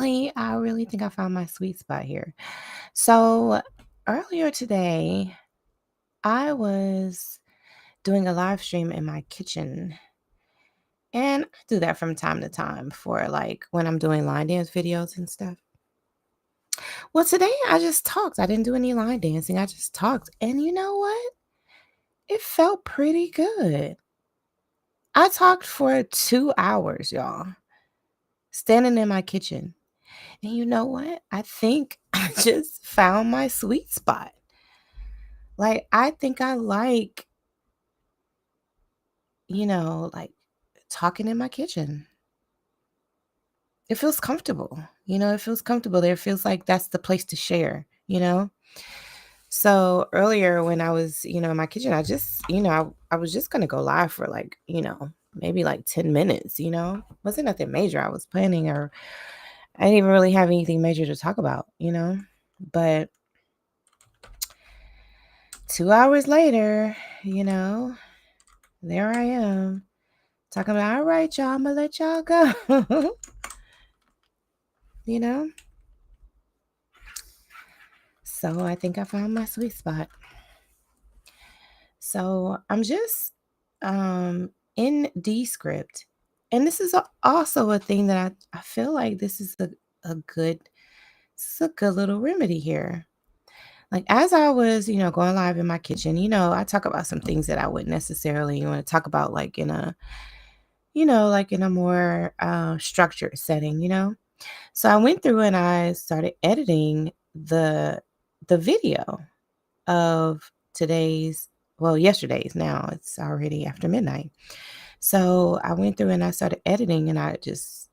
I really think I found my sweet spot here. So earlier today, I was doing a live stream in my kitchen. And I do that from time to time for like when I'm doing line dance videos and stuff. Well, today I just talked. I didn't do any line dancing. I just talked. And you know what? It felt pretty good. I talked for 2 hours, y'all, standing in my kitchen. And you know what? I think I just found my sweet spot. Like, I think I like, like talking in my kitchen. It feels comfortable. It feels comfortable there. It feels like that's the place to share. So earlier when I was, in my kitchen, I just, I was just going to go live for like, maybe like 10 minutes. Wasn't nothing major I was planning, or I didn't even really have anything major to talk about. But 2 hours later, there I am talking about, all right, y'all, I'm gonna let y'all go. you know? So I think I found my sweet spot. So I'm just in Descript. And this is also a thing that I feel like this is a good little remedy here. Like as I was, going live in my kitchen, I talk about some things that I wouldn't necessarily want to talk about like in a, like in a more structured setting. So I went through and I started editing the video of yesterday's. Now it's already after midnight. So I went through and I started editing and I just,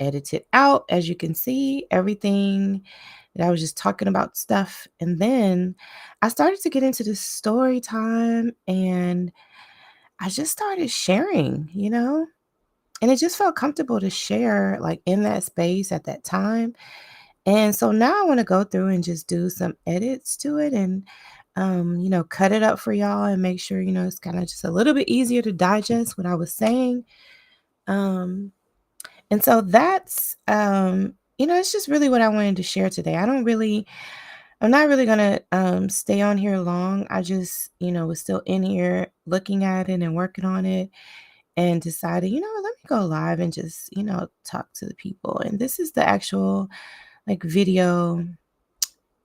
edited out, as you can see, everything that I was just talking about stuff. And then I started to get into the story time and I just started sharing. And it just felt comfortable to share like in that space at that time. And so now I want to go through and just do some edits to it and cut it up for y'all and make sure, it's kind of just a little bit easier to digest what I was saying. And so that's it's just really what I wanted to share today. I'm not really gonna stay on here long. I just, was still in here looking at it and working on it and decided, let me go live and just, talk to the people. And this is the actual like video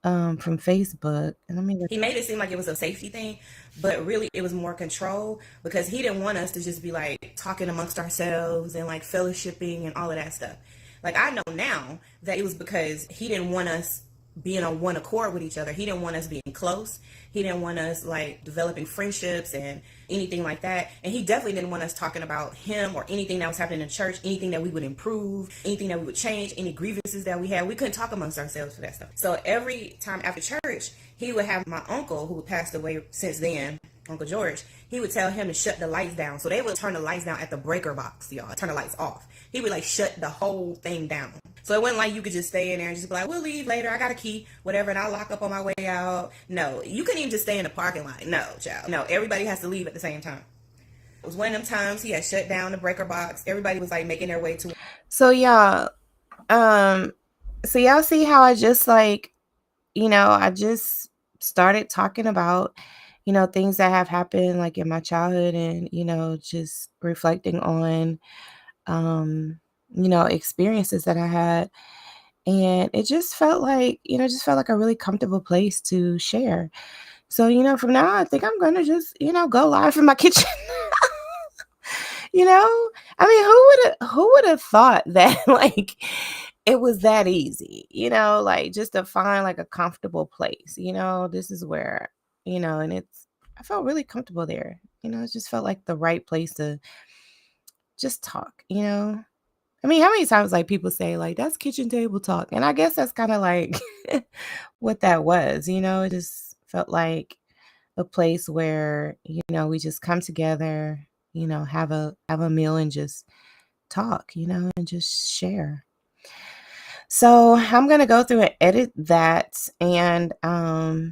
from Facebook. And let me look. He made it seem like it was a safety thing, but really it was more control because he didn't want us to just be like talking amongst ourselves and like fellowshipping and all of that stuff. Like I know now that it was because he didn't want us being on one accord with each other. He didn't want us being close. He didn't want us like developing friendships and anything like that. And he definitely didn't want us talking about him or anything that was happening in church, anything that we would improve, anything that we would change, any grievances that we had. We couldn't talk amongst ourselves for that stuff. So every time after church, he would have my uncle, who passed away since then, Uncle George, he would tell him to shut the lights down. So they would turn the lights down at the breaker box, y'all. Turn the lights off. He would like shut the whole thing down. So it wasn't like you could just stay in there and just be like, we'll leave later. I got a key, whatever, and I'll lock up on my way out. No, you couldn't even just stay in the parking lot. No, child. No, everybody has to leave at the same time. It was one of them times he had shut down the breaker box. Everybody was like making their way to. So y'all, y'all see how I just like, I just started talking about, things that have happened like in my childhood and, just reflecting on, experiences that I had. And it just felt like a really comfortable place to share. So, from now on, I think I'm going to just, go live in my kitchen. you know, I mean, who would have thought that like it was that easy, like just to find like a comfortable place, this is where, and I felt really comfortable there. It just felt like the right place to just talk. I mean, how many times like people say like that's kitchen table talk? And I guess that's kind of like what that was, it just felt like a place where, we just come together, have a meal and just talk, and just share. So I'm gonna go through and edit that. And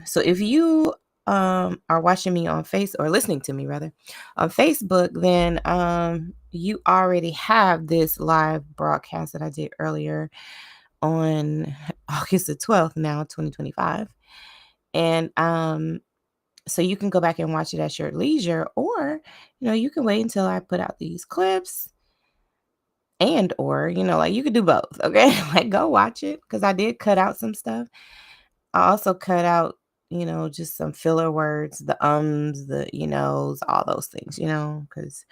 so if you are watching me on or listening to me rather on Facebook, then you already have this live broadcast that I did earlier on August the 12th now, 2025. And so you can go back and watch it at your leisure, or you can wait until I put out these clips, and or like you could do both, okay? Like go watch it because I did cut out some stuff. I also cut out just some filler words, the ums, the all those things, because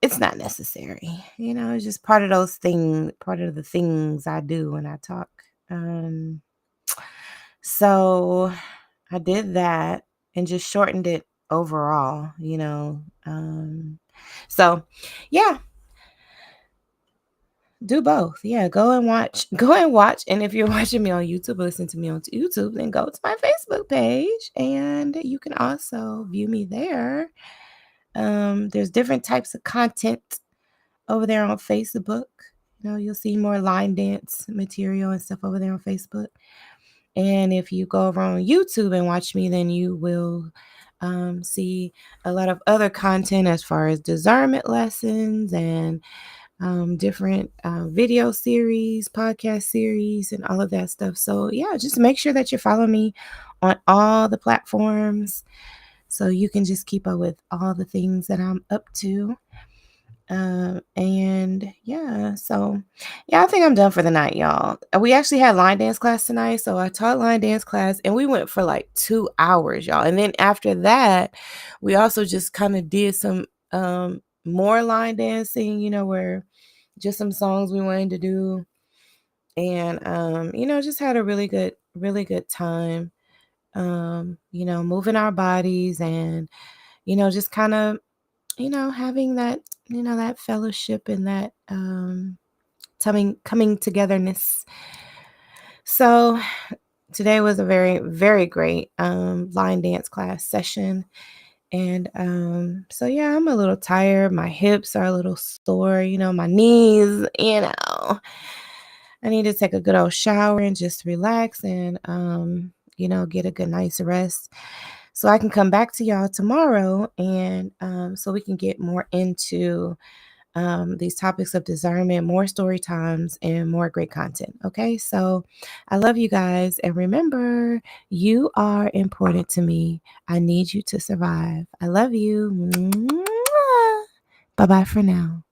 it's not necessary. It's just part of those things, part of the things I do when I talk. um so I did that and just shortened it overall. So yeah, do both. Yeah, go and watch. Go and watch. And if you're watching me on YouTube or listen to me on YouTube, then go to my Facebook page and you can also view me there. There's different types of content over there on Facebook. You'll see more line dance material and stuff over there on Facebook. And if you go over on YouTube and watch me, then you will see a lot of other content as far as discernment lessons and different video series, podcast series, and all of that stuff. So, yeah, just make sure that you follow me on all the platforms so you can just keep up with all the things that I'm up to. And yeah, so yeah, I think I'm done for the night, y'all. We actually had line dance class tonight. So I taught line dance class and we went for like 2 hours, y'all. And then after that, we also just kind of did some more line dancing, where just some songs we wanted to do. And just had a really good time. Moving our bodies and, just kind of having that, that fellowship and that coming togetherness. So today was a very, very great line dance class session. And so yeah, I'm a little tired. My hips are a little sore, my knees, I need to take a good old shower and just relax and get a good night's rest so I can come back to y'all tomorrow and so we can get more into these topics of discernment, more story times, and more great content. Okay, so I love you guys. And remember, you are important to me. I need you to survive. I love you. Bye bye for now.